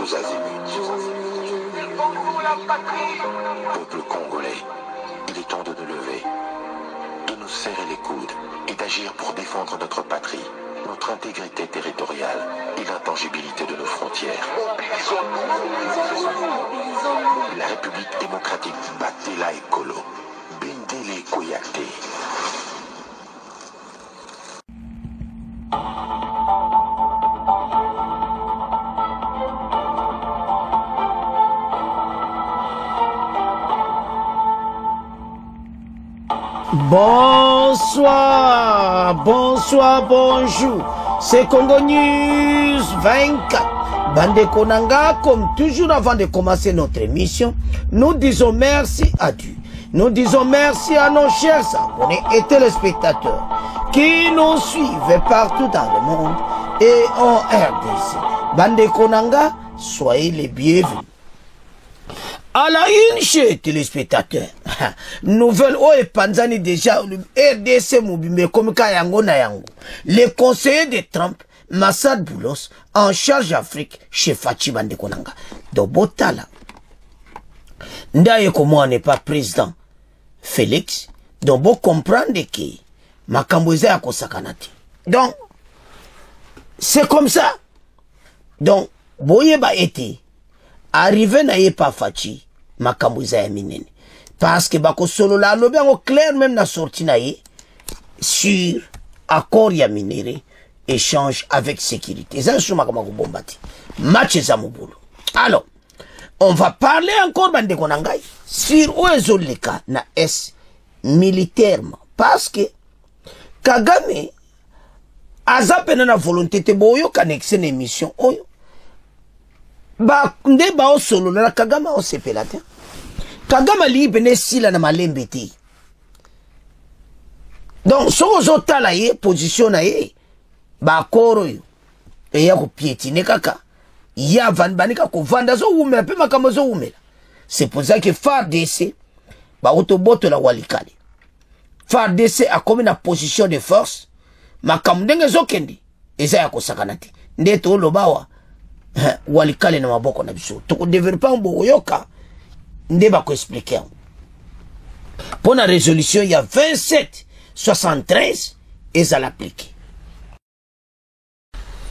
tous azimuts. Peuple congolais, il est temps de nous lever, de nous serrer les coudes et d'agir pour défendre notre patrie, notre intégrité territoriale et l'intangibilité de nos frontières. La République démocratique Batela Ekolo, Bendele Koyate. Bonsoir, bonsoir, bonjour. C'est Congo News 24. Bande Konanga, comme toujours avant de commencer notre émission, nous disons merci à Dieu. Nous disons merci à nos chers abonnés et téléspectateurs qui nous suivent partout dans le monde et en RDC. Bande Konanga, soyez les bienvenus. À la une chez téléspectateurs, nouvelle et Panzani déjà, RDC Moubime comme Kayango Nayango. Le conseiller de Trump, Massad Boulos, en charge Afrique chez Fachi Bande Konanga. Donc, Botala. Ndaye comment on n'est pas président Félix, donc vous comprenez que Makambouze a kosakanati. Donc, c'est comme ça. Donc, boye ba été. Arrivé na ye pa Fachi, Makambouza ya minene. Parce que bako solo la lobe en clair même na sorti na ye sur accord ya minéré, échange avec sécurité. Ça c'est makamako bombati. Match za mobulu. Alors, on va parler encore bande konangai sur oezoleka na S militairement parce que Kagame azapena na volonté te boyo kanexe na émission oyo. Ba nde ba o solo na Kagame o sepela te. Kagame li bene sila na malembe te. Donc so tala ye position na ye ba koro yo e ya ko piétiner kaka ya van banika ko vanda zo umela pe makambo zo umela. C'est pour ça que FARDC ba otoboto la walikali. FARDC a comme na position de force makambo ndenge zo kendi eza ya ko sakanati ndeto lobawa walikale na maboko na biso to développer mbo yoka ndeba ko expliquer pour la résolution il y a 2773 et à l'appliquer.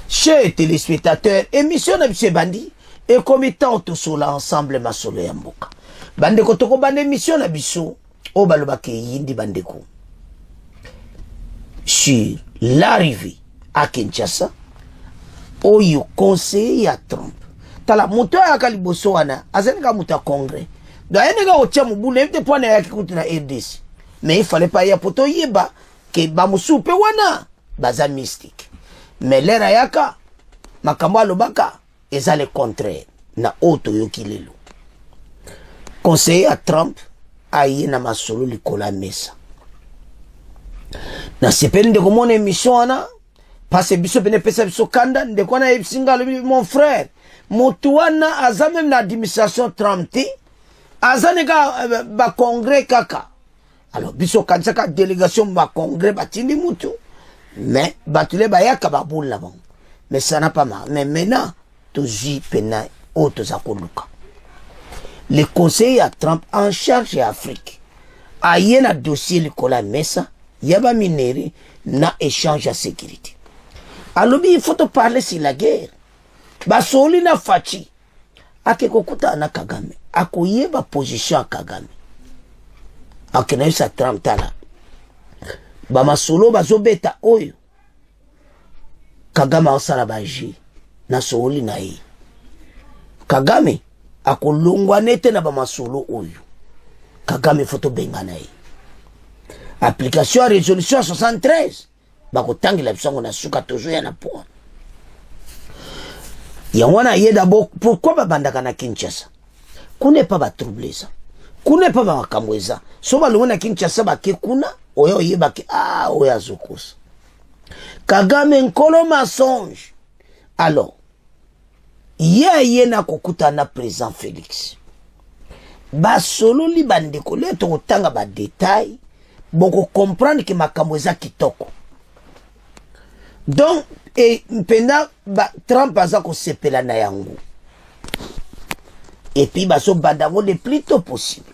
Chers téléspectateurs, émission na biso bandi et committant tout cela ensemble ma solo ya mboka bande ko toko bande émission na biso o balobake yindi bande ko sur l'arrivée à Kinshasa oyo conseiller ya Trump tala moto ya kaliboso wana azenika muta congrès do yenega otia mubule evite pwana ya kikuti na RDC mais il fallait pas ya poto yeba ke ba musupe wana baza mystique mais lera yaka makambo alobaka eza le contraire na auto yokilelo conseiller ya Trump aye na masolo likola mesa na sepeli de komona émission wana parce que biso bene pesa biso kanda ndeko na ebisinga lobi mon frère motuana aza même na administration Trump te aza neka ba congrès kaka alors biso kanisa ka délégation ba congrès batindi mutu mais batule ba yaka ba boula bon mais ça n'a pas mal mais maintenant tozi pena auto za koluka le conseiller à Trump en charge de Afrique aye na dossier likola mesa yaba minéré na échange à sécurité. Alors il faut te parler sur la guerre. Basoli na Fachi akekokuta na Kagame akoyeba position à Kagame akena sa Trump tala ba masolo bazobeta oyo Kagame osala baji na soli na ye Kagame akolongwa nete na ba masolo oyo Kagame photo benga na ye application à résolution 73 bakotangi la bisango na suka tozo ya na poa ya wana ye d'abord pourquoi babandaka na Kinshasa kune pa ba troubler ça kune pa ba makamweza so balongo na Kinshasa bake kuna oyo yebake oya zokosa Kagame nkolo mensonge alors ye na kokuta na président Félix ba solo li bandeko leto kotanga ba détail boko comprendre que makamweza kitoko. Donc, et pendant Trump aza ko sepela na yango. Et puis, baso bandango le plus tôt possible.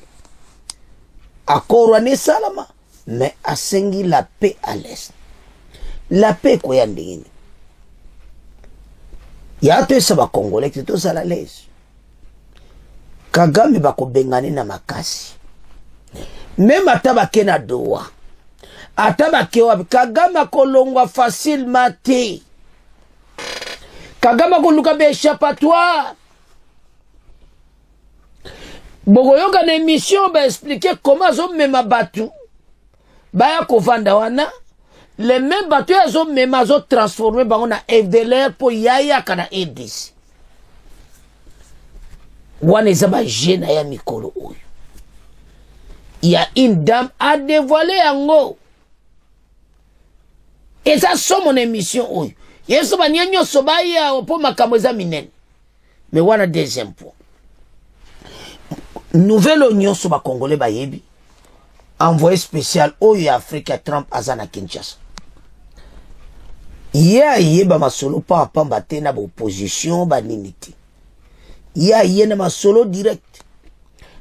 Accord wane salama, mais asengi la paix à l'est. La paix quoi yandini. Ya to saba Congolais qui to sala l'aise. Kagame bako bengani na makasi. Même ataba kena doa. Ataba kewa Kagame kolongwa facilement te. Kagame koluka be échappatoire. Bogoyoka na émission ba expliquer comment zo mema batu. Ba ya kovanda wana. Les mêmes bateaux ils ont même transformé bango na FDLR pour yaya kana EDC. Wana zaba jena ya mikolo oyo. Il y a une dame à dévoiler yango. Et ça c'est mon émission oyo. Yeso ba nyenyo soba ya po makambo za minene. Mais wana deuxième point. Nouvelle Union soba Congolais ba yebi. Envoyé spécial oyo Afrique Trump azana Kinshasa. Ya yeba masolo pa pamba te na opposition ba niniti. Ya yena masolo direct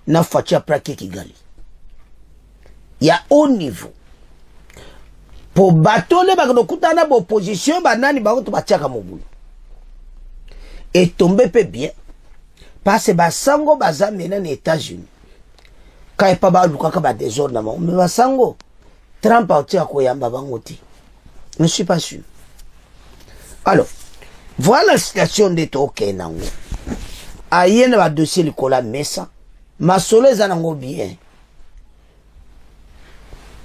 na facha prake Kigali. Ya haut niveau. Po batole ba kokuta na opposition ba nani ba to bachaka mobulu. Et tomber peu bien parce ba sango baza mena na États-Unis. Kai pa ba lukaka ba désordre na mo, mais ba sango Trump a tia ko yamba bangoti. Je ne suis pas sûr. Alors, voilà la situation de Toké Nango. Aïe na ba dossier likola mesa. Masolo zanango bien.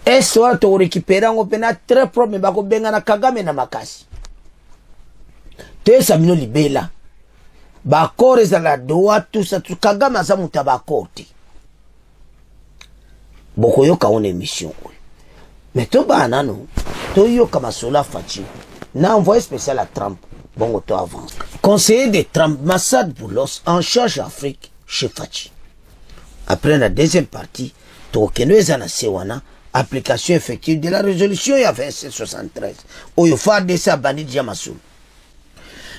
Est-ce que tu récupérer un pena très propre mais bako benga na Kagame na makasi. Te samino libela. Ba kore za la doa tout ça tout Kagame za mutabakoti. Boko yoka on émission. Mais to banano, to yoka masola fachi. Na envoyé spécial à Trump. Bon, auto avance. Conseiller de Trump, Massad Boulos, en charge Afrique, chez Fachi. Après la deuxième partie, Tokenweza Sewana, application effective de la résolution 2773. Oyofa Dessa Bani Diamasoul.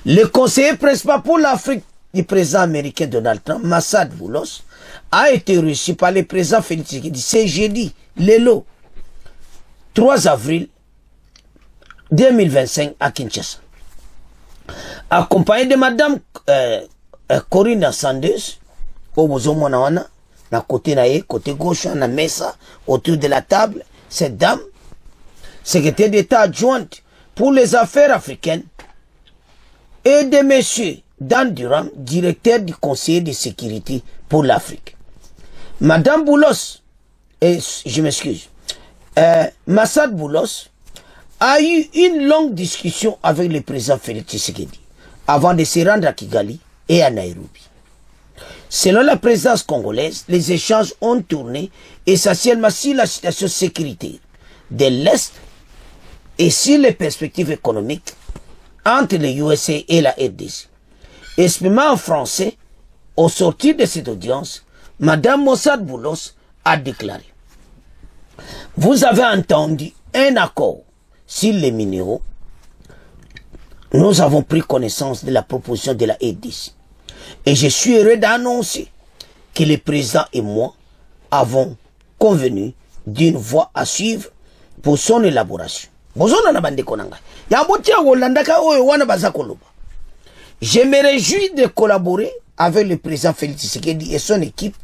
Le conseiller principal pour l'Afrique du président américain Donald Trump, Massad Boulos, a été reçu par le président Félix Tshisekedi ce jeudi, Lelo, 3 avril 2025 à Kinshasa. Accompagné de Madame Corinne Sanders, au Bozomwana, na côté nae, côté gauche, na mesa, autour de la table, cette dame, secrétaire d'État adjointe pour les affaires africaines, et de Monsieur Dan Durham, directeur du Conseil de sécurité pour l'Afrique. Madame Boulos, je m'excuse, Massad Boulos, a eu une longue discussion avec le président Félix Tshisekedi avant de se rendre à Kigali et à Nairobi. Selon la présidence congolaise, les échanges ont tourné essentiellement sur la situation sécuritaire de l'Est et sur les perspectives économiques entre les USA et la RDC. Exprimant en français, au sortir de cette audience, Madame Massad Boulos a déclaré: vous avez entendu un accord sur les minéraux. Nous avons pris connaissance de la proposition de la RDC. Et je suis heureux d'annoncer que le président et moi avons convenu d'une voie à suivre pour son élaboration. Je me réjouis de collaborer avec le président Félix Tshisekedi et son équipe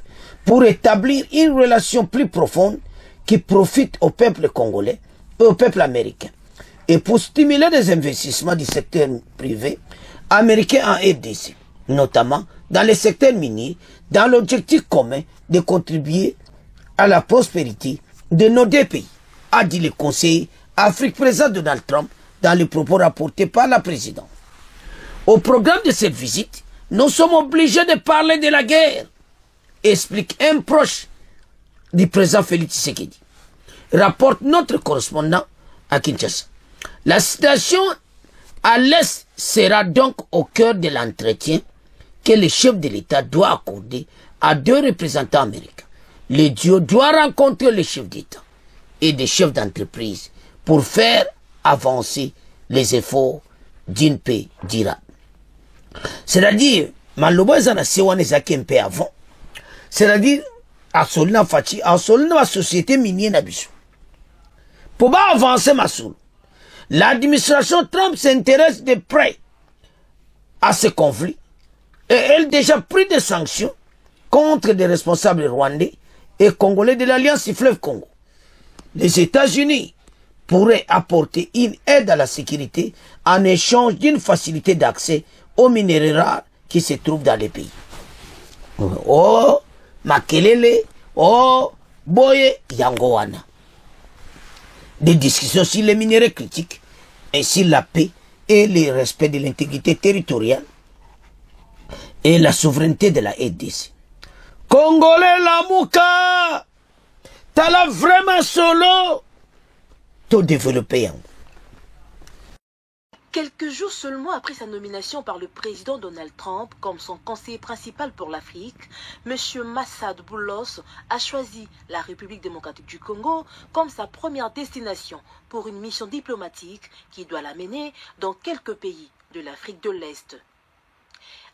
pour établir une relation plus profonde qui profite au peuple congolais et au peuple américain, et pour stimuler des investissements du secteur privé américain en RDC, notamment dans le secteur minier, dans l'objectif commun de contribuer à la prospérité de nos deux pays, a dit le conseiller Afrique président Donald Trump dans les propos rapportés par la présidente. Au programme de cette visite, nous sommes obligés de parler de la guerre, explique un proche du président Félix Tshisekedi. Rapporte notre correspondant à Kinshasa. La situation à l'Est sera donc au cœur de l'entretien que le chef de l'État doit accorder à 2 représentants américains. Le duo doit rencontrer les chefs d'État et des chefs d'entreprise pour faire avancer les efforts d'une paix durable. C'est-à-dire, malobo eza na se wana ezalaki un peu avant, c'est-à-dire asoli na faci asoli na basociété minier na biso pour ba avancer masolo. L'administration Trump s'intéresse de près à ce conflit et elle a déjà pris des sanctions contre des responsables rwandais et congolais de l'Alliance Fleuve Congo. Les États-Unis pourraient apporter une aide à la sécurité en échange d'une facilité d'accès aux minerais rares qui se trouvent dans les pays. Oh, makelele, oh, boye, yangoana. Des discussions sur les minéraux critiques, ainsi la paix et le respect de l'intégrité territoriale et la souveraineté de la RDC. Congolais Lamuka, t'as là vraiment solo, tout développé. Quelques jours seulement après sa nomination par le président Donald Trump comme son conseiller principal pour l'Afrique, M. Massad Boulos a choisi la République démocratique du Congo comme sa première destination pour une mission diplomatique qui doit l'amener dans quelques pays de l'Afrique de l'Est.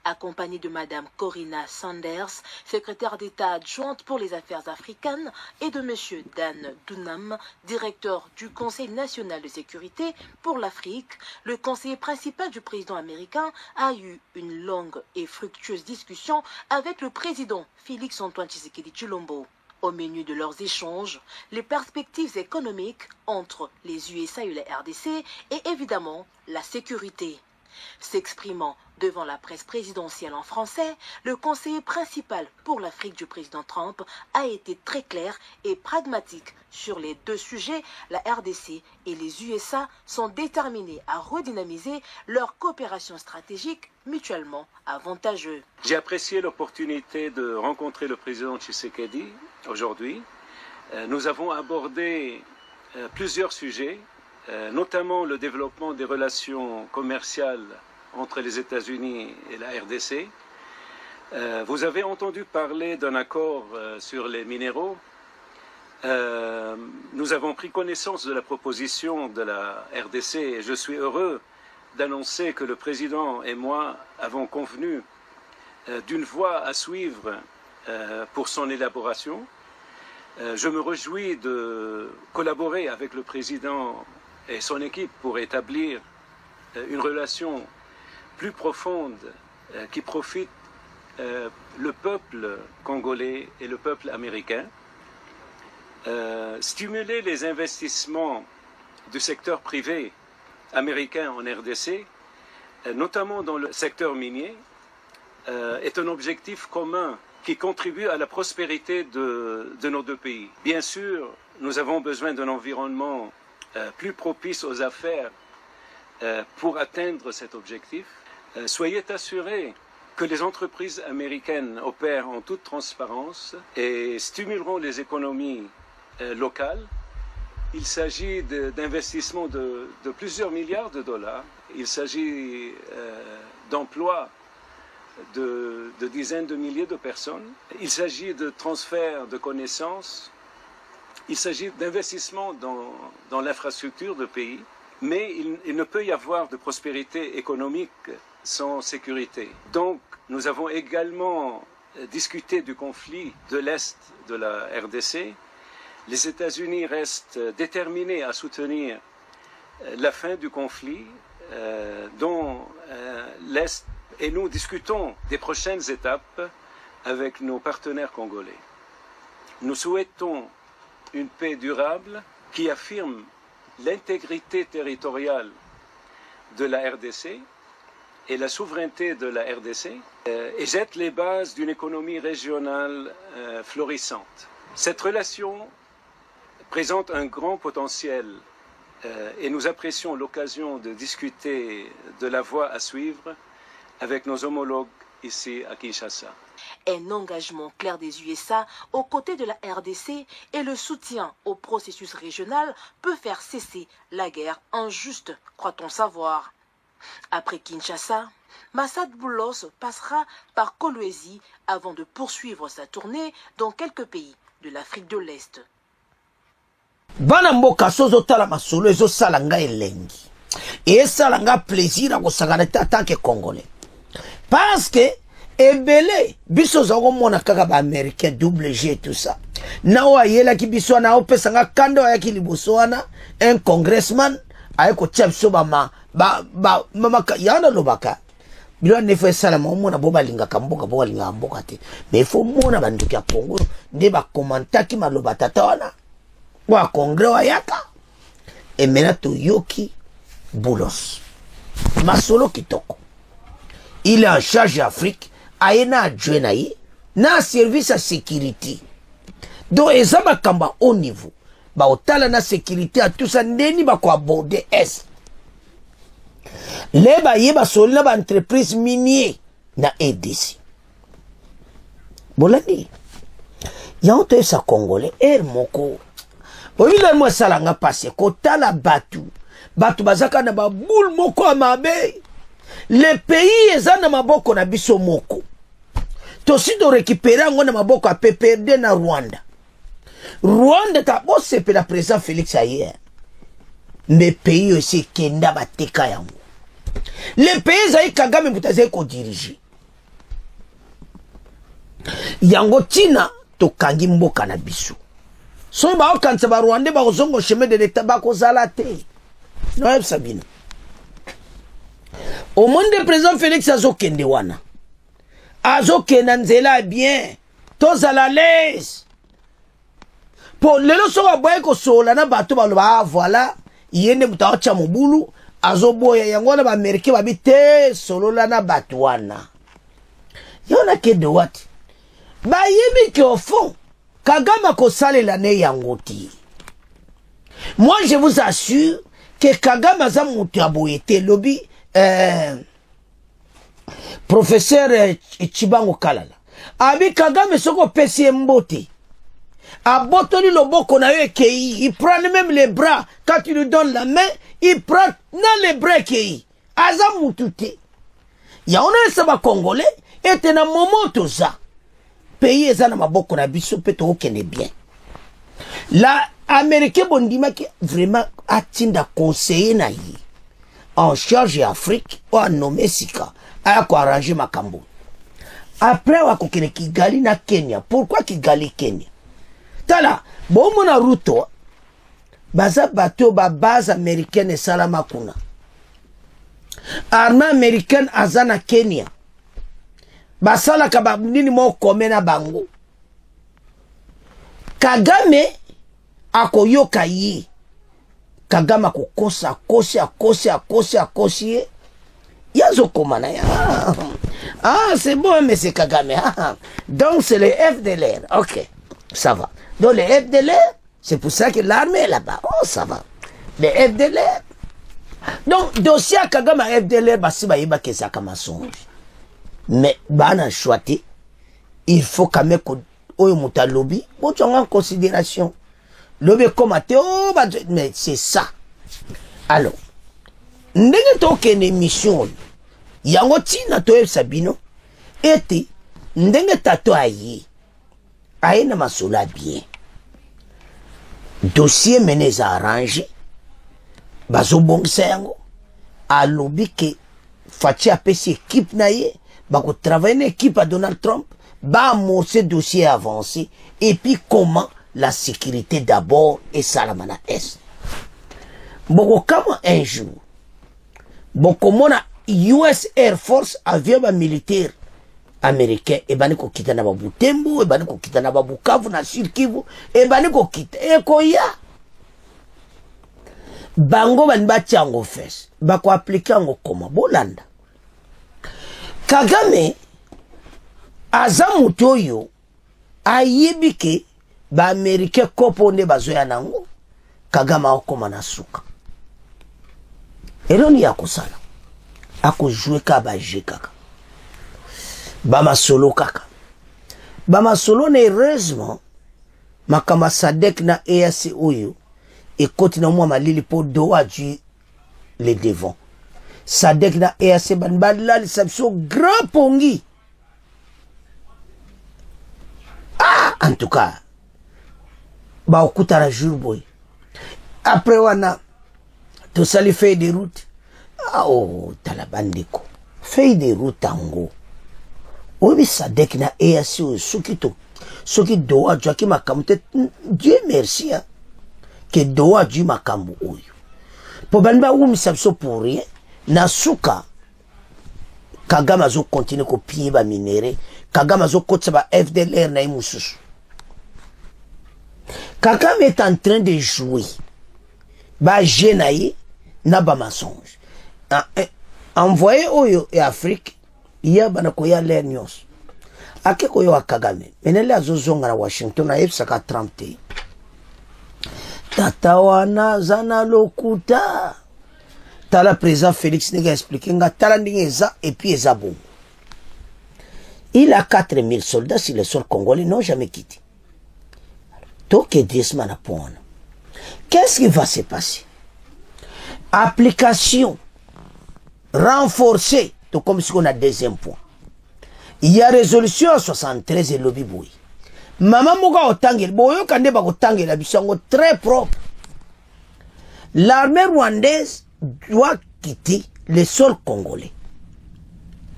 Accompagnée de Mme Corinna Sanders, secrétaire d'État adjointe pour les affaires africaines, et de M. Dan Dunham, directeur du Conseil national de sécurité pour l'Afrique, le conseiller principal du président américain a eu une longue et fructueuse discussion avec le président Félix-Antoine Tshisekedi Tshilombo. Au menu de leurs échanges, les perspectives économiques entre les USA et la RDC et évidemment la sécurité. S'exprimant devant la presse présidentielle en français, le conseiller principal pour l'Afrique du président Trump a été très clair et pragmatique sur les deux sujets. La RDC et les USA sont déterminés à redynamiser leur coopération stratégique mutuellement avantageuse. J'ai apprécié l'opportunité de rencontrer le président Tshisekedi aujourd'hui. Nous avons abordé plusieurs sujets, notamment le développement des relations commerciales entre les États-Unis et la RDC. Vous avez entendu parler d'un accord sur les minéraux. Nous avons pris connaissance de la proposition de la RDC et je suis heureux d'annoncer que le président et moi avons convenu d'une voie à suivre pour son élaboration. Je me réjouis de collaborer avec le président et son équipe pour établir une relation plus profonde qui profite le peuple congolais et le peuple américain. Stimuler les investissements du secteur privé américain en RDC, notamment dans le secteur minier, est un objectif commun qui contribue à la prospérité de nos deux pays. Bien sûr, nous avons besoin d'un environnement plus propice aux affaires pour atteindre cet objectif. Soyez assurés que les entreprises américaines opèrent en toute transparence et stimuleront les économies locales. Il s'agit d'investissements de plusieurs milliards de dollars. Il s'agit d'emplois de dizaines de milliers de personnes. Il s'agit de transferts de connaissances. Il s'agit d'investissements dans l'infrastructure du pays. Mais il ne peut y avoir de prospérité économique sans sécurité. Donc, nous avons également discuté du conflit de l'Est de la RDC. Les États-Unis restent déterminés à soutenir la fin du conflit dont l'Est, et nous discutons des prochaines étapes avec nos partenaires congolais. Nous souhaitons une paix durable qui affirme l'intégrité territoriale de la RDC et la souveraineté de la RDC et jette les bases d'une économie régionale florissante. Cette relation présente un grand potentiel et nous apprécions l'occasion de discuter de la voie à suivre avec nos homologues ici à Kinshasa. Un engagement clair des USA aux côtés de la RDC et le soutien au processus régional peut faire cesser la guerre injuste, croit-on savoir. Après Kinshasa, Massad Boulos passera par Kolwezi avant de poursuivre sa tournée dans quelques pays de l'Afrique de l'Est. Bana mboka sozo tala masolo ezo salanga elengi. Et salanga plaisir à kosakana tant que Congolais. Parce que ebele biso zako mona kaka ba américain double G tout ça na wa yela ki biso na opesanga kando ya ki liboso wana un congressman ayeko chapso ba mama yana lobaka bilo ne fe sala mona bo balinga kamboka bo balinga mboka te mais faut mona banduki ya Congo nde ba commenta ki maloba tata wana wa congrès wa yaka et maintenant to yoki Boulos masolo kitoko il est en charge d'Afrique aena adjoint na service à sécurité donc ezaba kamba au niveau ba otala na sécurité à tout ça ndeni ba ko aborder est les ba yeba soli na ba entreprise minier na EDC bolani yaote sa congolais moko oyile mo sala nga passé ko tala batu bazaka na ba boule moko amabe le pays ezana maboko na biso moko tosi do récupérer ngona maboko a PPRD na Rwanda ta bosse pe la président Félix ayer mais pays aussi kenda bateka yango le pays zai Kagame mutaze ko diriger yango tina to kangi mboka na biso so ba okansa ba Rwanda ba kozongo chemin de l'état ba kozala te no sabina au monde de président Félix azokende wana azokenda nzela bien tous à la l'aise pour lelo soka boye ko sola na bato baloba voilà yende mutawacha mobulu azoboya yango na ba Amerika babite solola na bato wana yona ke de what ba yimi ke au fond Kagame ko salela ne yangoti. Moi je vous assure que Kagame aza mutu aboyete lobby professeur Chibango Kalala abi Kagame soko pesi mbote abotoli loboko na yo ekei, il prend même les bras quand tu lui donnes la main, il prend na les bras ekei aza mutute ya ona saba congolais ete na momoto za pays eza na maboko na biso pe to okene bien la américain bondima ki vraiment atinda conseiller na yi en charge Afrique ou a nommé Sika a ko arranger makambo après wa ko kene Kigali na Kenya. Pourquoi Kigali Kenya? Tala bon mona Ruto baza bato ba base américaine salama kuna armée américaine azana Kenya basala kaba nini mo komena bango Kagame akoyoka yi Kagame akokosa kosi yazo komana ya c'est bon mais c'est Kagame donc c'est le FDLR. Ok, ça va. Donc le FDLR, c'est pour ça que l'armée est là-bas. Oh, ça va. Le FDLR. Donc dossier à Kagame à FDLR basi ba yeba ke ça comme songe. Mais bana choisi, il faut quand même que oyo muta lobby o tonga en considération. Lobby comme oh mais c'est ça. Alors ndenge toke ne mission yango tina to sabino ete ndenge tato ayi aina masula bien dossier mené arrangé bazo bongisa yango alobi ke fachi apesi équipe na ye bako travailler une équipe à Donald Trump ba amorcer dossier avancé et puis comment la sécurité d'abord et salamana est boko kama un jour boko mona US Air Force avion militaire américain et bani ko kita na Butembo et bani ko kita na Bukavu na Sud Kivu et bani ko kita e ko ya bango bani ba tiango fes ba ko appliquer ngo koma bolanda Kagame azamu toyo ayibike ba américain kopo ne bazoya nango Kagame akoma na suka eloni ya kusala ako jouer ka ba kaka bama solo kaka bama solo ne heureusement makama Sadek na EAC oyo et continue moi malili po do a du les devants Sadek na EAC ban badla li sabso grand pongi en tout cas ba okuta la jour boy après wana to sali fait des routes oh talabandeko fait des routes ango obi sadek na EAC oyo soki doa joaki makambo te Dieu merci hein, que doa ju makambo oyo po bani bawumisa biso pour rien na suka Kagame azo continue ko piller ba minere Kagame azo kotsa ba FDLR na imususu Kagame est en train de jouer ba jenaye na ba mensonge envoyé oyo et Afrique iya bana ko ya l'air nyos ake ko yo Kagame menele azozonga na Washington na epsaka Trump te tata wana zana lokuta tala président Félix Nega expliqué nga tala ndingeza et puis eza bon. Il a 4000 soldats sur le sol congolais n'ont jamais quitté. Donc qu'est-ce qui va se passer? Application renforcée, tout comme ce qu'on a deuxième point. Il y a résolution 73 et lobby boy. Maman moga otangel boyo kande ba otangel la bisongo très propre. L'armée rwandaise doit quitter le sol congolais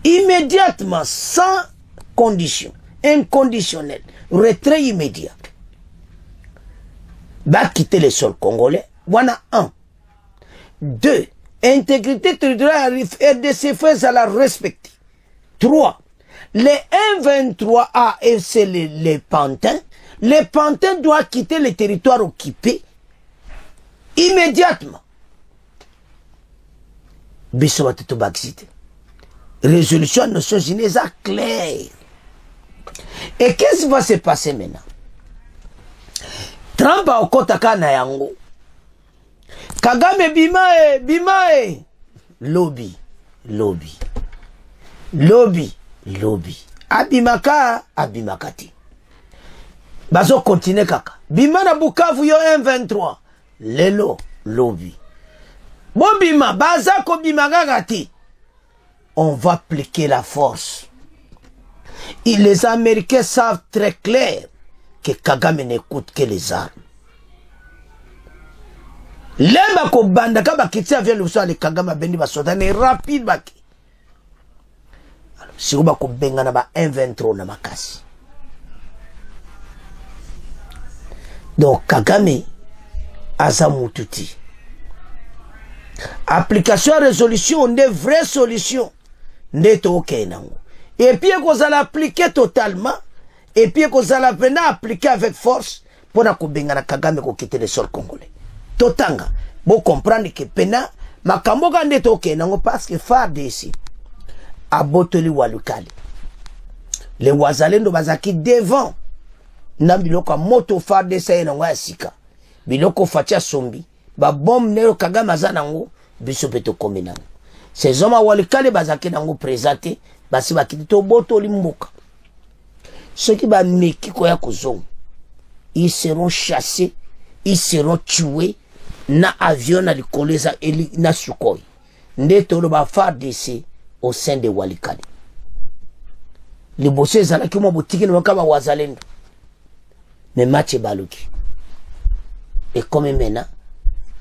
immédiatement, sans condition, inconditionnel, retrait immédiat. Va quitter le sol congolais. Voilà 1. 2. Intégrité territoriale RDC fait à la respecter. 3. Les 1-23A et c'est les pantins. Les pantins doivent quitter le territoire occupé immédiatement. Résolution des Nations Unies claire. Et qu'est-ce qui va se passer maintenant? Trump a okotaka na yango. Kagame bimae. Lobby. Abimakati. Bazo continue kaka. Bima na Bukavu yo 1-23. Lelo, lobby. Bobima, bazako bimagagati. On va appliquer la force. Et les Américains savent très clair que Kagame n'écoute que les armes. Lemba ko banda kaba kitsi avion le soir de Kagame bendi ba sotane rapide baki. Alors si uba ko benga na ba 1-23 na makasi. Donc Kagame azamututi. Application à résolution des vraies solutions n'est ok nango. Et puis qu'on va l'appliquer totalement et puis qu'on va l'appliquer avec force pour na kubenga na Kagame ko quitter le sol congolais. Totanga bon comprendre que pena makambo ga n'est ok nango parce que FARDC a botoli walukali. Les wazalendo bazaki devant na biloko moto FARDC na ngwa sika. Biloko fatia sombi. Ba bombe nero Kagame azanango biso peto komenango. Ces hommes walikale bazake nango présenté basi bakiti to boto limboka. Ceux qui ba meki ko ya kozongo, ils seront chassés, ils seront tués na avion na likoleza eli na Sukhoi. Ndeto lo ba FARDC au sein de walikale. Liboso ezala ki mo botiki no kaba wazalendo. Mais match baluki. Et comme maintenant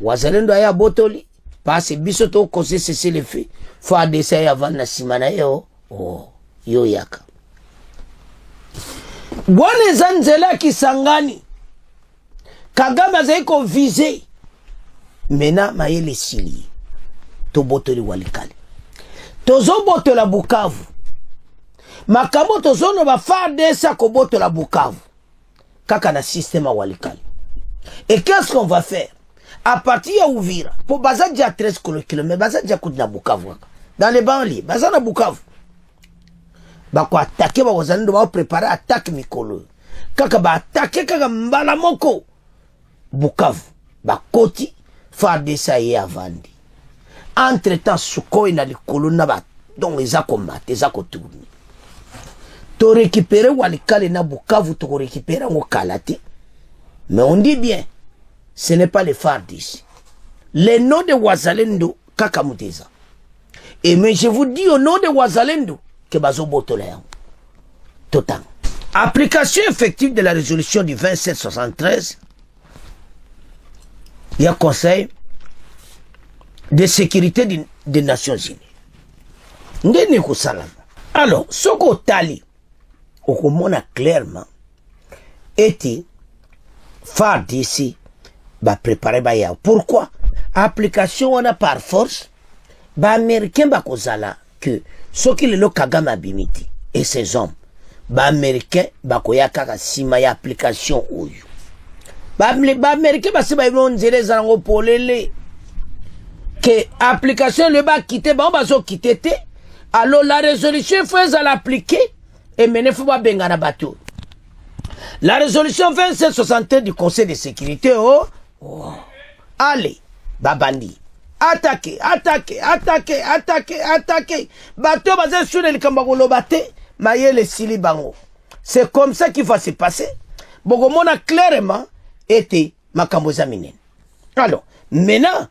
wazalendo aya botoli parce biso to causer cesser le feu FARDC ya vana simana yo yo yaka wane zanzela kisangani Kagame zaiko visé mena mayele sili to botoli walikale tozo botola Bukavu makambo tozo no ba FARDC ko botola Bukavu kaka na système walikale. Et qu'est-ce qu'on va faire? À partir de Ouvira, pour Bazadja 13 km, Bazadja Koudna Bukavu. Dans les banlieues, Bazana Bukavu. Bako attaquer, Bazana doit préparer attaque Mikolo. Kaka ba attaquer, Kaka Mbalamoko. Bukavu. Bakoti, FARDC y avandi. Entre-temps, Sukhoi na Likolo Naba. Donc, ils ont combattu, ils ont tourné. Tu récupérer Walikale na Bukavu, tu récupérer Wokalate. Mais on dit bien, ce n'est pas les FARDC. Les noms de Wazalendo, Kakamuteza. Et mais je vous dis au nom de Wazalendo, que Bazo Botoléan. Total. Application effective de la résolution du 2773. Il y a Conseil de sécurité des Nations Unies. Alors, Soko Tali, okomona clairement ete FARDC ba préparer ba ya. Pourquoi? Application wana par force ba américain ba kozala que soki lelo Kagame abimiti et ses hommes ba américain ba koya kaka sima ya application oyo ba américain ba se ba nzele zango polele que application le ba quitter ba zo quitter te. Alors la résolution il faut l'appliquer et mener faut pas bengana bateau. La résolution 2761 du Conseil de sécurité, allez, babandi, attaquez. Bateau basé sur le Kambagolo bate, maye le sili bango. C'est comme ça qu'il va se passer. Bogomon a clairement été makamboza minen. Alors, maintenant,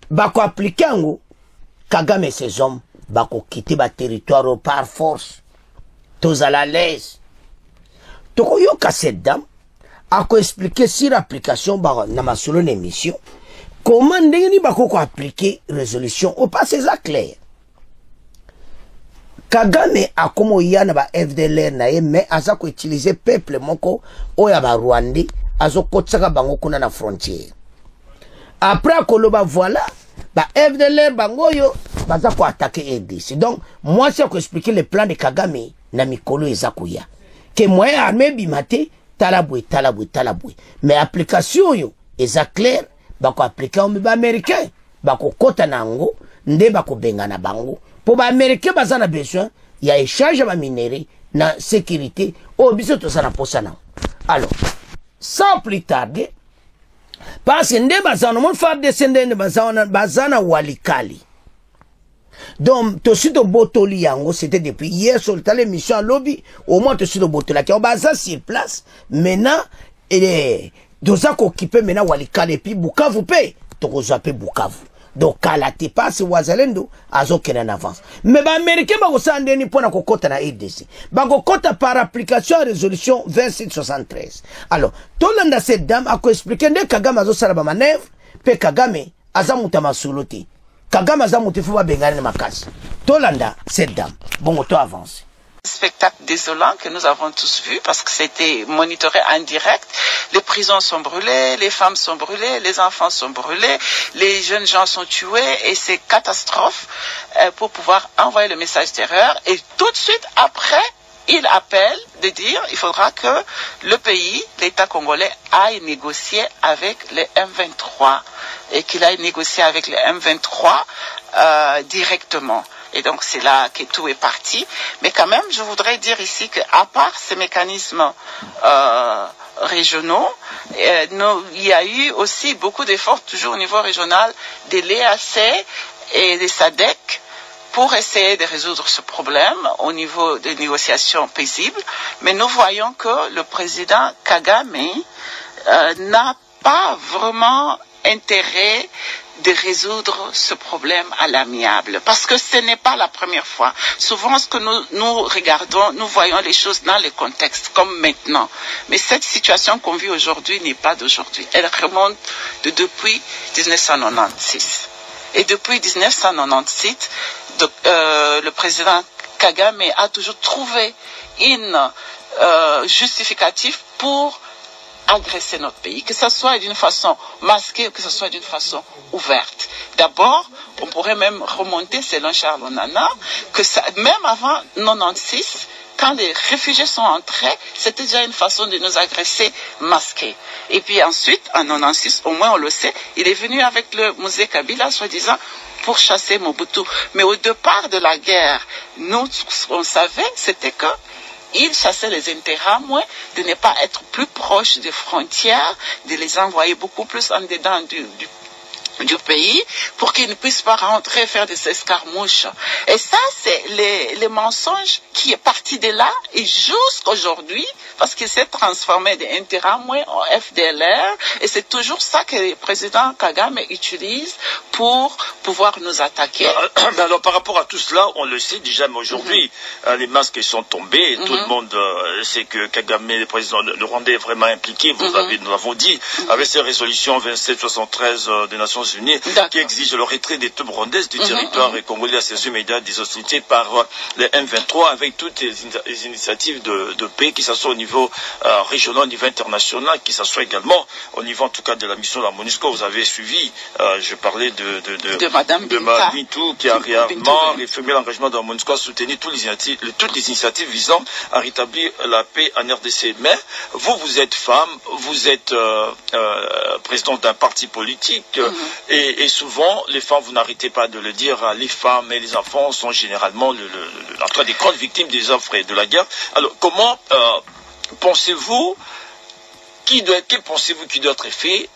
bako appliquer ango, Kagame et ses hommes, bako quitter ba territoire par force. Tous à la l'aise. Donc, yo ka cette dame a expliqué sur l'application na masolo l'émission comment ndeni bako ko appliquer résolution au passé ça clair. Kagame a komo yana ba FDLR na ye mais aza ko utiliser peuple moko oya ba Rwanda azo kotsaka bango kuna na frontière. Après koloba voilà ba FDLR bango yo baza ko attaquer RDC. Donc moi c'est ko expliquer le plan de Kagame na mikolo ezakuya. Que moyen armé bimate talabwe. Mais application yo eza clair bako appliquer on ba américain bako kota nango nde bako bengana bango pour ba américain bazana besoin ya échange ba minerai na sécurité o biso to sana posana. Alors sans plus tarder parce que nde bazana mon faire descendre nde bazana walikali. Donc, tout de botoli yango, c'était depuis hier sur l'émission à lobby, au moins tout de botoli qui est basé sur place. Maintenant, il est dosa ko occupé maintenant Walikale et puis Bukavu paye, toko zappé Bukavu. Donc, kalate passe wazalendo, azo kena en avance. Mais ba américain ba ko sandeni pona ko kota na RDC. Ba ko kota par application à résolution 2773. Alors, tolanda cette dame a ko expliquer nde Kagame azo sala ba manœuvre, pe Kagame azamuta masuloti. Kagame azamuti fuba bengane makasi. Tolanda cette dame. Bon, auto avance. Spectacle désolant que nous avons tous vu parce que c'était monitoré en direct. Les prisons sont brûlées, les femmes sont brûlées, les enfants sont brûlés, les jeunes gens sont tués et c'est catastrophe pour pouvoir envoyer le message terreur. Et tout de suite après, il appelle de dire il faudra que le pays, l'État congolais, aille négocier avec les M23 et qu'il aille négocier avec les M23 directement. Et donc c'est là que tout est parti. Mais quand même, je voudrais dire ici qu'à part ces mécanismes régionaux, il y a eu aussi beaucoup d'efforts, toujours au niveau régional, de l'EAC et des SADC, pour essayer de résoudre ce problème au niveau des négociations paisibles. Mais nous voyons que le président Kagame n'a pas vraiment intérêt de résoudre ce problème à l'amiable. Parce que ce n'est pas la première fois. Souvent, ce que nous regardons, nous voyons les choses dans le contexte, comme maintenant. Mais cette situation qu'on vit aujourd'hui n'est pas d'aujourd'hui. Elle remonte depuis 1996. Et depuis 1996, le président Kagame a toujours trouvé une justificatif pour agresser notre pays, que ce soit d'une façon masquée ou que ce soit d'une façon ouverte. D'abord, on pourrait même remonter, selon Charles Onana, que ça, même avant 96, quand les réfugiés sont entrés, c'était déjà une façon de nous agresser masquée. Et puis ensuite, en 96, au moins on le sait, il est venu avec le musée Kabila, soi-disant, pour chasser Mobutu. Mais au départ de la guerre, nous, ce qu'on savait, c'était que il chassait les Interahamwe de ne pas être plus proches des frontières, de les envoyer beaucoup plus en dedans du pays pour qu'ils ne puissent pas rentrer faire des escarmouches. Et ça, c'est les mensonges qui est parti de là et jusqu'aujourd'hui, parce qu'il s'est transformé d'Interahamwe en FDLR, et c'est toujours ça que le président Kagame utilise pour pouvoir nous attaquer. Alors par rapport à tout cela, on le sait déjà, mais aujourd'hui, les masques sont tombés, et tout le monde sait que Kagame, le président de Rwanda, est vraiment impliqué, nous l'avons dit, avec ces résolutions 2773 des Nations Unis qui exige le retrait des troupes rwandaises du territoire congolais à ses immédiats des hostilités par les M23 avec toutes les initiatives de paix, que ce soit au niveau régional, au niveau international, que ce soit également au niveau en tout cas de la mission de la MONUSCO. Vous avez suivi, je parlais de Madame Bintou qui a réellement réaffirmé l'engagement de la MONUSCO à soutenir toutes les initiatives visant à rétablir la paix en RDC. Mais vous êtes femme, vous êtes présidente d'un parti politique et souvent les femmes, vous n'arrêtez pas de le dire, les femmes et les enfants sont généralement en tout cas des grandes victimes des affres et de la guerre. Alors comment pensez-vous que pensez-vous qui doit être fait,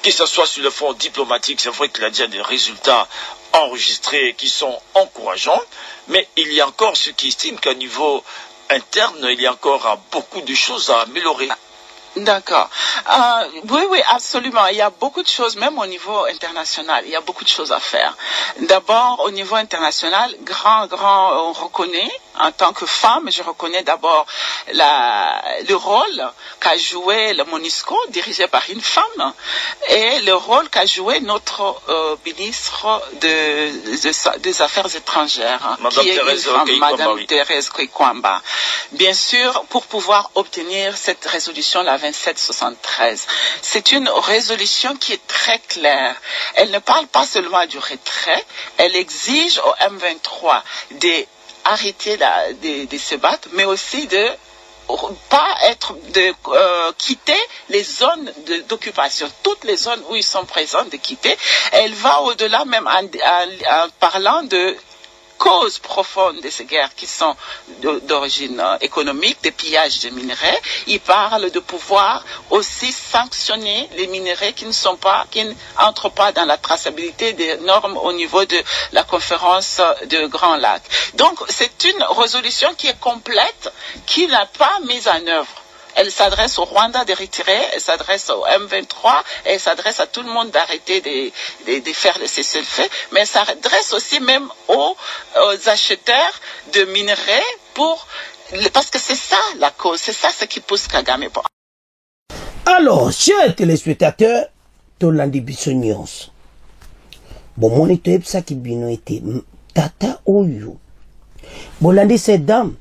que ce soit sur le front diplomatique? C'est vrai qu'il y a déjà des résultats enregistrés qui sont encourageants, mais il y a encore ceux qui estiment qu'à niveau interne, il y a encore beaucoup de choses à améliorer. D'accord. Oui, absolument. Il y a beaucoup de choses, même au niveau international, il y a beaucoup de choses à faire. D'abord, au niveau international, on reconnaît, en tant que femme, je reconnais d'abord le rôle qu'a joué le MONUSCO, dirigé par une femme, et le rôle qu'a joué notre ministre des Affaires étrangères, qui est une femme, Madame Thérèse Kwekwamba. Bien sûr, pour pouvoir obtenir cette résolution, la 2773, c'est une résolution qui est très claire. Elle ne parle pas seulement du retrait, elle exige au M23 d'arrêter de se battre, mais aussi de quitter les zones d'occupation, toutes les zones où ils sont présents, de quitter. Elle va au-delà même en parlant de causes profondes de ces guerres qui sont d'origine économique, des pillages de minerais. Il parle de pouvoir aussi sanctionner les minerais qui n'entrent pas dans la traçabilité des normes au niveau de la conférence de Grand Lac. Donc, c'est une résolution qui est complète, qui n'a pas mise en œuvre. Elle s'adresse au Rwanda de retirer, elle s'adresse au M23, elle s'adresse à tout le monde d'arrêter de faire le cessez-le-feu, mais elle s'adresse aussi même aux acheteurs de minerais parce que c'est ça la cause, c'est ça ce qui pousse Kagame. Alors, chers téléspectateurs, Tolandi Bissonios, bon, mon étoile, ça qui bino était Tata Oyo. Bolandi, cette dame.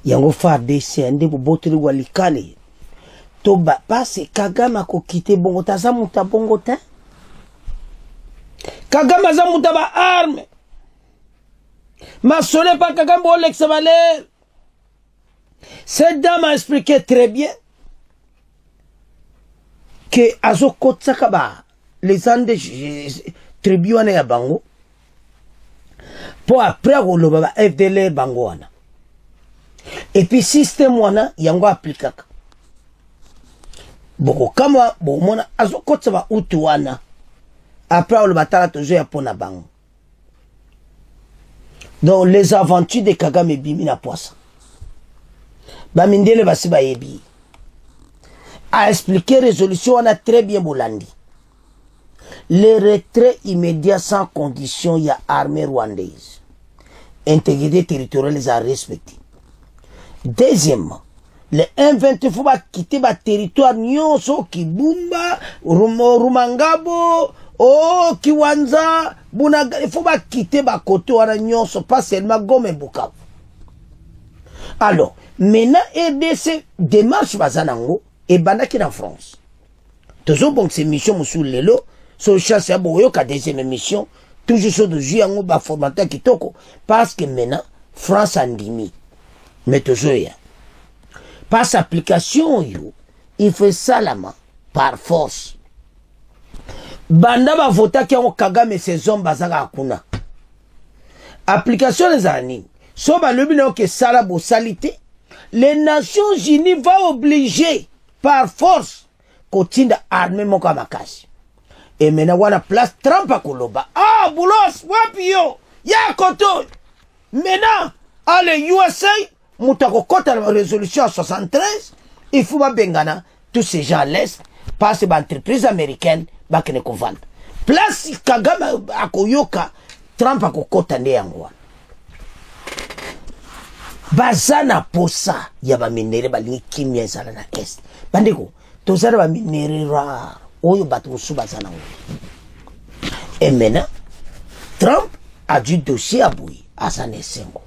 Yango FARDC ande boboteli walikale to pase Kagame ko kite bongo taza muta bongo te Kagame za muta ba arme masole pa Kagame bo Lex Valère. Cette dame a expliqué très bien que azo kotsaka ba les andes tribuane ya bango pour après ko ba FDL bango wana. Et puis système wana yango aplikaka boko kama bo mona azokotsa ba utu wana après le batala toujours ya pona bango. Donc les aventures de Kagame bimi na poisa ba mindele basi ba yebi a expliqué résolution wana très bien bolandi. Le retrait immédiat sans condition ya armée rwandaise, intégrité territoriale à respecter. Deuxièmement, les M23 faut quitter le territoire nyonso Kibumba, Rumangabo, Kiwanza, Bunaga, il faut quitter le côté nyonso, pas seulement Goma et Bukavu. Alors, maintenant RDC démarche bazanango et banaki en France. Toujours bon ces missions sous lelo, so chasse à boyo ka deuxième mission, toujours sur de juango ba formateur kitoko parce que maintenant France andimi. Mais toujours, par sa application, il fait ça la main, par force. Banda va voter qui ont Kagame ses hommes bazaga akuna. Application les années. Soba le bino que ça la bossalité. Les Nations Unies vont obliger par force qu'au-tinda armée mon kamakasi. Et maintenant, on a place Trump à Koloba. Ah, Boulos, wapio, ya koto. Maintenant, allez, USA, Moutako kota la résolution à 73, il faut pas bengana, tous ces gens à l'Est, passent par l'entreprise américaine, bakene kovanda. Place Kagame à Koyoka, Trump à kota ndeyangwa. Bazana posa, yaba minere balingi kimia zala na Est. Bandeko, tozara ba minere rare, oyo bato mosusu baza nango. Et maintenant Trump a du dossier à boui aza na esengo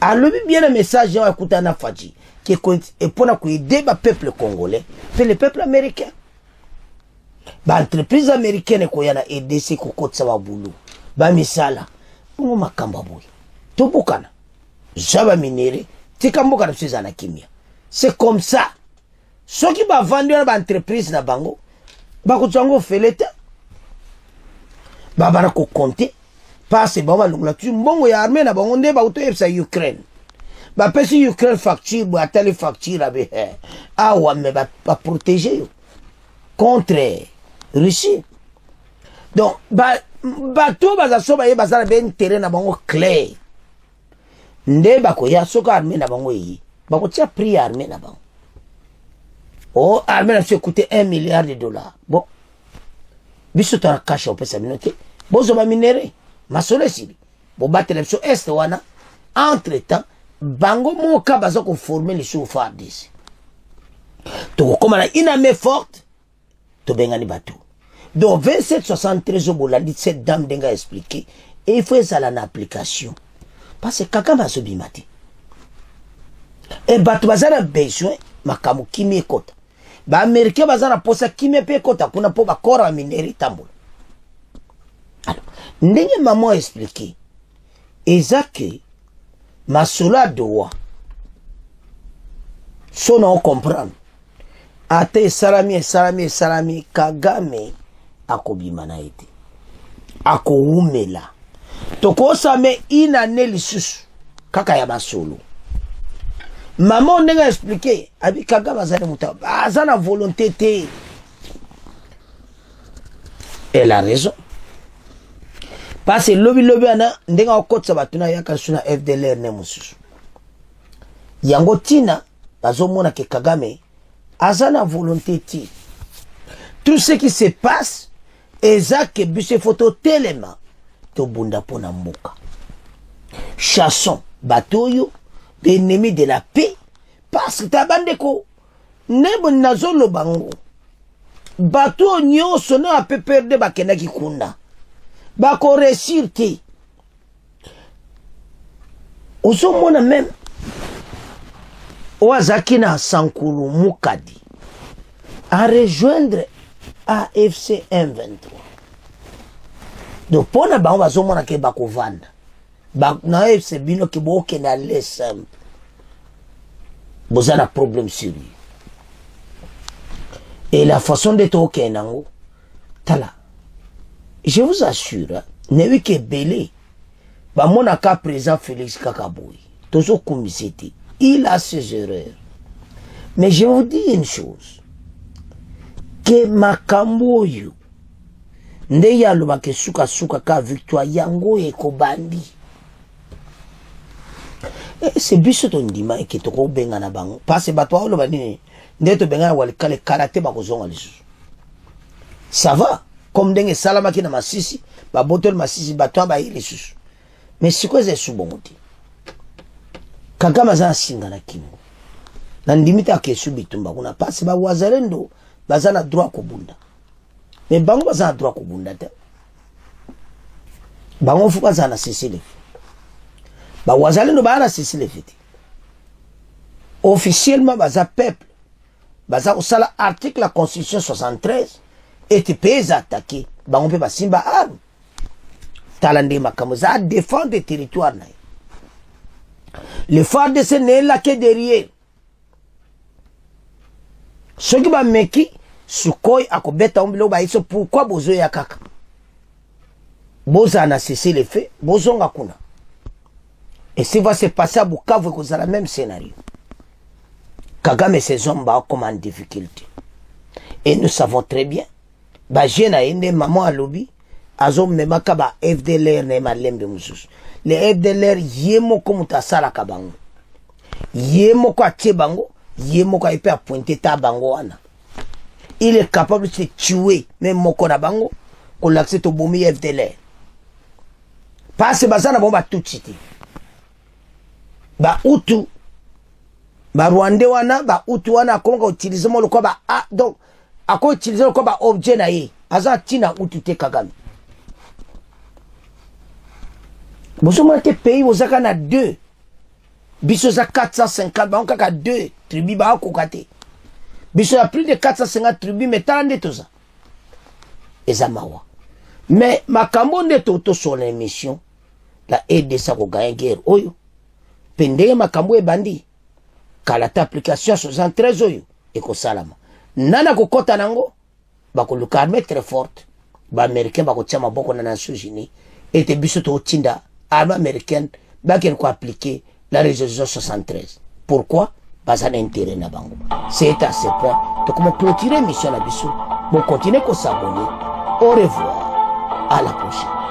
alobi bien un message ya ekuta na Fadji qui est pour aider le peuple congolais et le peuple américain. L'entreprise américaine qui a aidé ces kokotsa wa boulot. Ba misala. Bongo makamba boy. Tobukana. Jaba minere. Tika mboka na pseza na kimia. C'est comme ça. Ceux qui va vendre l'entreprise na bango. Ba kutsango feleta. Ba bara ko compter. Parce que ba lungla tu mbongo ya armée na bango nde ba uto yepsa Ukraine. Ba pesi Ukraine facture ba telle facture abe. Ah ouais mais ba protéger yo contre Russie. Donc bato bazaso ba ye bazala ben terrain na bango clair. Nde bako ya soka armée na bango yi. Bako tia prix armée na bango. Oh armée na se coûter $1 milliard. Bon. Biso ta cash au pesa minote. Bozo ba minere. Masole sibi. Bo batele so est wana. Entre temps bango moka bazo ko former les chauffeurs d'ici. To comme la iname forte to bengani bateau. Donc 2773 au bolandi cette dame denga expliqué et il faut ça en application parce que kaka va se bimati. Et bateau bazana besoin makamu kimi ekota. Ba américain bazana posa kimi pe ekota kuna po ba kora mineri tambola. Alors, ndenge maman expliqué ezake masula doa. Sona on comprendre. Ate salami Kagame akobima na ete akoumela tokosa me ina neli susu kaka ya basolo maman ndenga expliquer abi Kagame azana muta azana volonté te. Elle a raison parce que lobby ana ndenga okotsa batuna yaka suna FDLR ne mususu yango tina bazomona ke Kagame azana volonté ti. Tout ce qui se passe ezake bise photo telema to bunda pona mboka. Chassons batoyo l'ennemi de la paix parce que tabandeko nebo nazolo bango bato nyonso na ape perdre bakena kikunda bako réussir te. Osomona même Oazaki na Sankulu Mukadi à rejoindre AFC M23. Donc pour na ba on va zomona ke bako vanda. Ba na AFC bino ke boke na lesem. Bozana problème sur lui. Et la façon de toke nango tala. Je vous assure, ne wi ke belé. Ba mona ka présent Félix Kakaboui. Tozo kumisete. Il a ses erreurs. Mais je vous dis une chose. Que makambo yo. Nde ya loba ke suka ka victoire yango eko bandi. Et c'est biso to ndima ke to ko benga na bango. Parce que bato loba ni nde to benga wali kale karaté ba ko zonga lisu. Ça va. Comme denge salama ki na masisi, ba botol masisi bato ba ile susu. Mais c'est quoi c'est subonti? Kagame aza singa na kingo. Na ndimita ke subitumba kuna pasi ba wazalendo bazana droit kubunda. Mais bango bazana droit kubunda te. Bango fu bazana sisile. Ba wazalendo bana sisile fiti. Officiellement baza peuple. Baza osala article la constitution 73 et tu peux attaquer. Bango pe basimba arme. Talande makamu za défendre le territoire na. Le FARDC n'est là que derrière. Ce qui va meki, Sukoy akobeta ombilo ba iso pourquoi bozo ya kaka. Boza na cessé les faits, bozo ngakuna. Et ça va se passer à Bukavu que c'est le même scénario. Kagame et ses hommes ba comme en difficulté. Et nous savons très bien, ba jena ende maman à lobby, azom memaka ba FDLR ne malembe mususu. Le FDLR yemo comme ta sala kabango. Yemo kwa bango, yemo kwa ipe a pointer ta bango wana. Il est capable de se tuer même moko na bango ko l'accepte au bomi FDLR. Parce bazana bomba tout cité. Ba utu ba Rwanda wana ba utu wana konga utiliser mo lokwa ba donc ako utiliser comme objet na ye aza tina utute Kagame bozomona te pays bozaka na 2 biso za 450 bango kaka 2 tribu bakoka te biso ya plus de 450 tribu mais tala nde toza eza mawa mais makambo nde tosona émission la edesa koganya guerre oyo mpe ndenge makambo ebandi kala ta application 73 oyo ekosalama nana kokota nango bakoluka armée très forte baaméricain bakotia maboko na Nations Unies ete biso totinda armée américaine bakeli koappliquer la résolution 73 pourquoi baza na intérêt na bango c'est à ce point tokoma clôturer mission na biso bon continuer kosabonner au revoir à la prochaine.